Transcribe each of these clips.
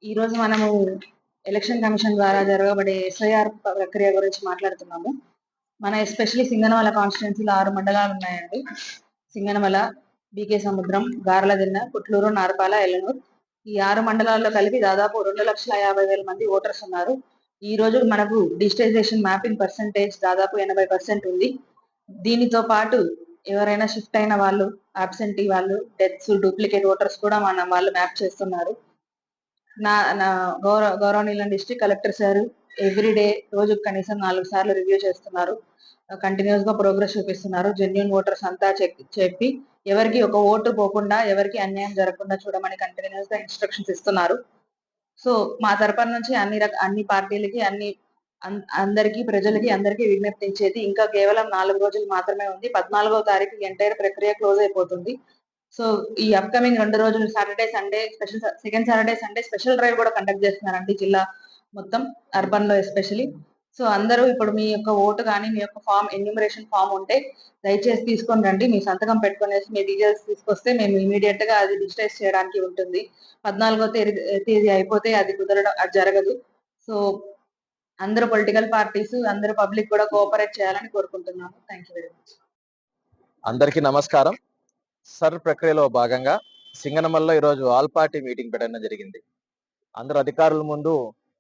ఈరోజు మనము election commission ద్వారా జరగబడే ఎస్ఐఆర్ ప్రక్రియ గురించి మాట్లాడుతున్నాము. మన ఎస్పెషల్లీ సింగనమల కాన్స్టిట్యున్సీలో 6 మండలాలు ఉన్నాయండి. సింగనమల, బీకే సముద్రం, గార్లదిన్న, పుట్లూరు, నార్పాల, ఎల్లనూరు. ఈ 6 మండలాల్లో కలిపి దాదాపు 2,50,000 మంది ఓటర్స్ ఉన్నారు. ఈ రోజు మనకు డిజిటైజేషన్ మ్యాపింగ్ పర్సెంటేజ్ దాదాపు 80% ఉంది. దీనితో పాటు ఎవరైనా షిఫ్ట్ అయిన వాళ్ళు, అబ్సెంటీ వాళ్ళు, డెత్స్, డూప్లికేట్ ఓటర్స్ కూడా వాళ్ళు మ్యాప్ చేస్తున్నారు. నా నా గౌరవనీయుల డిస్ట్రిక్ట్ కలెక్టర్ సార్ ఎవ్రీడే రోజుకు కనీసం 4 సార్లు రివ్యూ చేస్తున్నారు. కంటిన్యూస్ గా ప్రోగ్రెస్ చూపిస్తున్నారు. జెన్యున్ ఓటర్స్ అంతా చెప్పి ఎవరికి ఒక ఓటు పోకుండా, ఎవరికి అన్యాయం జరగకుండా చూడమని కంటిన్యూస్ గా ఇన్స్ట్రక్షన్స్ ఇస్తున్నారు. సో మా తరపున నుంచి అన్ని పార్టీలకి, అందరికి, ప్రజలకి అందరికీ విజ్ఞప్తించేది ఇంకా కేవలం 4 రోజులు మాత్రమే ఉంది. 14వ తారీఖు ఎంటైర్ ప్రక్రియ క్లోజ్ అయిపోతుంది. సో ఈ అప్కమింగ్ 2 రోజులు Saturday, Sunday, second Saturday, Sunday special drive కూడా కండక్ట్ చేస్తున్నారండి జిల్లా మొత్తం, అర్బన్ లో ఎస్పెషల్లీ. సో అందరూ ఇప్పుడు మీ యొక్క ఓటు కానీ, మీ యొక్క ఫామ్, ఎన్యూమరేషన్ ఫామ్ ఉంటే దయచేసి తీసుకొని రండి. మీ సంతకం పెట్టుకునేసి మీ డీటెయిల్స్ తీసుకొస్తే మేము ఇమీడియట్ గా అది డిజిటైజ్ చేయడానికి ఉంటుంది. 14వ తేదీ అయిపోతే అది అది జరగదు. సో అందరూ పొలిటికల్ పార్టీస్, అందరూ పబ్లిక్ కూడా కోఆపరేట్ చేయాలని కోరుకుంటున్నాము. Thank you very much. అందరికీ నమస్కారం. సర్ ప్రక్రియలో భాగంగా సింగనమల్లో ఈరోజు ఆల్ పార్టీ మీటింగ్ పెట్టడం జరిగింది. అందరు అధికారుల ముందు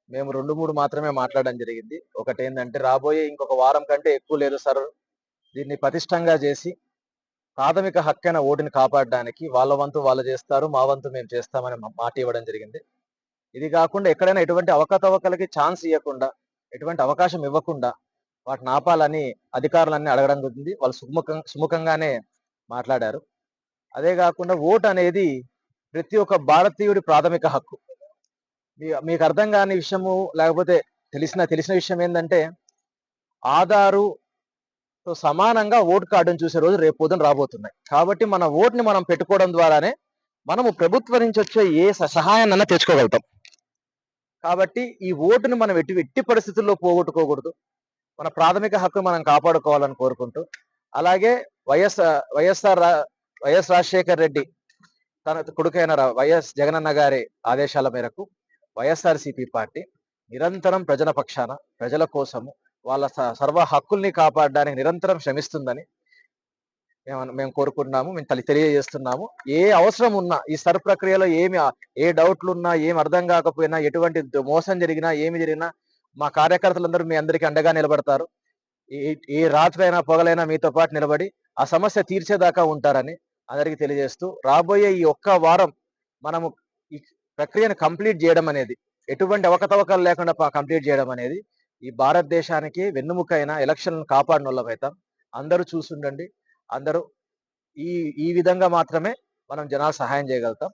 మేము 2-3 మాత్రమే మాట్లాడడం జరిగింది. ఒకటి ఏంటంటే, రాబోయే ఇంకొక వారం కంటే ఎక్కువ లేదు సార్, దీన్ని పటిష్టంగా చేసి ప్రాథమిక హక్కైన ఓటుని కాపాడడానికి వాళ్ళ వంతు వాళ్ళు చేస్తారు, మా వంతు మేము చేస్తామని మాట ఇవ్వడం జరిగింది. ఇది కాకుండా ఎక్కడైనా ఎటువంటి అవకతవకలకి ఛాన్స్ ఇవ్వకుండా, ఎటువంటి అవకాశం ఇవ్వకుండా వాటిని ఆపాలని అధికారులన్నీ అడగడం జరిగింది. వాళ్ళు సుముఖంగానే మాట్లాడారు. అదే కాకుండా ఓటు అనేది ప్రతి ఒక్క భారతీయుడి ప్రాథమిక హక్కు. మీకు అర్థం కాని విషయము, లేకపోతే తెలిసిన విషయం ఏంటంటే, ఆధారుతో సమానంగా ఓటు కార్డును చూసే రోజు రేపు పొద్దున రాబోతున్నాయి. కాబట్టి మన ఓటుని మనం పెట్టుకోవడం ద్వారానే మనము ప్రభుత్వం నుంచి వచ్చే ఏ సహాయాన్నైనా తెచ్చుకోగలుగుతాం. కాబట్టి ఈ ఓటుని మనం ఎట్టి పరిస్థితుల్లో పోగొట్టుకోకూడదు. మన ప్రాథమిక హక్కు మనం కాపాడుకోవాలని కోరుకుంటూ, అలాగే వైఎస్ రాజశేఖర్ రెడ్డి తన కొడుకైన వైఎస్ జగనన్న గారి ఆదేశాల మేరకు వైఎస్ఆర్సీపీ పార్టీ నిరంతరం ప్రజల పక్షాన, ప్రజల కోసము, వాళ్ళ సర్వ హక్కుల్ని కాపాడడానికి నిరంతరం శ్రమిస్తుందని మేము కోరుకుంటున్నాము. మేము తెలియజేస్తున్నాము. ఏ అవసరం ఉన్నా, ఈ సర్ ప్రక్రియలో ఏ డౌట్లు ఉన్నా, ఏం అర్థం కాకపోయినా, ఎటువంటి మోసం జరిగినా, ఏమి జరిగినా మా కార్యకర్తలందరూ మీ అందరికీ అండగా నిలబడతారు. ఏ రాత్రైనా పగలైనా మీతో పాటు నిలబడి ఆ సమస్య తీర్చేదాకా ఉంటారని అందరికీ తెలియజేస్తూ, రాబోయే ఈ ఒక్క వారం మనము ఈ ప్రక్రియను కంప్లీట్ చేయడం అనేది, ఎటువంటి అవకతవకలు లేకుండా కంప్లీట్ చేయడం అనేది ఈ భారతదేశానికి వెన్నుముకైన ఎలక్షన్లను కాపాడిన వాళ్ళమైతాం. అందరూ చూసుండండి. అందరూ ఈ విధంగా మాత్రమే మనం జనాలు సహాయం చేయగలుగుతాం.